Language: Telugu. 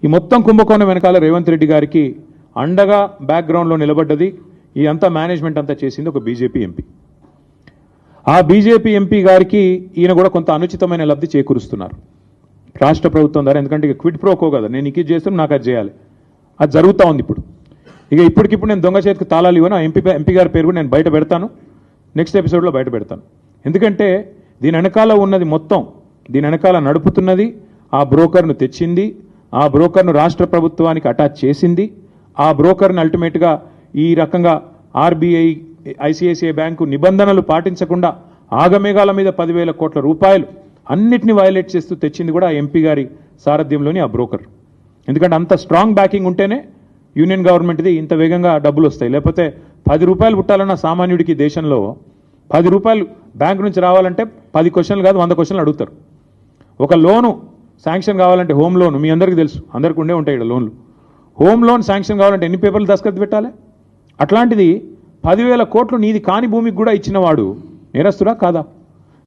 ఈ మొత్తం కుంభకోణం వెనకాల రేవంత్ రెడ్డి గారికి అండగా బ్యాక్గ్రౌండ్లో నిలబడ్డది ఈ అంతా మేనేజ్మెంట్ అంతా చేసింది ఒక బీజేపీ ఎంపీ. ఆ బీజేపీ ఎంపీ గారికి ఈయన కూడా కొంత అనుచితమైన లబ్ధి చేకూరుస్తున్నారు రాష్ట్ర ప్రభుత్వం ద్వారా. ఎందుకంటే ఇక క్విడ్ ప్రోకో కదా, నేను ఇది చేస్తాను నాకు అది చేయాలి, అది జరుగుతూ ఉంది ఇప్పుడు. ఇప్పటికిప్పుడు నేను దొంగ చేతికి తాళాలు ఇవ్వను. ఆ ఎంపీ గారి పేరు కూడా నేను బయట పెడతాను, నెక్స్ట్ ఎపిసోడ్లో బయట పెడతాను. ఎందుకంటే దీని వెనకాల ఉన్నది మొత్తం, దీని వెనకాల నడుపుతున్నది ఆ బ్రోకర్ను తెచ్చింది, ఆ బ్రోకర్ను రాష్ట్ర ప్రభుత్వానికి అటాచ్ చేసింది, ఆ బ్రోకర్ని అల్టిమేట్గా ఈ రకంగా ఆర్బీఐ ఐసిఐసిఐ బ్యాంకు నిబంధనలు పాటించకుండా ఆగమేఘాల మీద 10,000 కోట్ల రూపాయలు అన్నిటిని వయలేట్ చేస్తూ తెచ్చింది కూడా ఆ ఎంపీ గారి సారథ్యంలోని ఆ బ్రోకర్. ఎందుకంటే అంత స్ట్రాంగ్ బ్యాకింగ్ ఉంటేనే యూనియన్ గవర్నమెంట్ది ఇంత వేగంగా డబ్బులు వస్తాయి. లేకపోతే 10 రూపాయలు పుట్టాలన్న సామాన్యుడికి దేశంలో 10 రూపాయలు బ్యాంకు నుంచి రావాలంటే 10 క్వశ్చన్లు కాదు 100 క్వశ్చన్లు అడుగుతారు. ఒక లోను శాంక్షన్ కావాలంటే హోమ్ లోన్ మీ అందరికీ తెలుసు, అందరికీ ఉండే ఉంటాయి ఇక్కడ లోన్లు. హోమ్ లోన్ శాంక్షన్ కావాలంటే ఎన్ని పేపర్లు దస్ఖత్ పెట్టాలి? అట్లాంటిది 10,000 కోట్లు నీది కాని భూమికి కూడా ఇచ్చినవాడు నేరస్తుడా కాదా?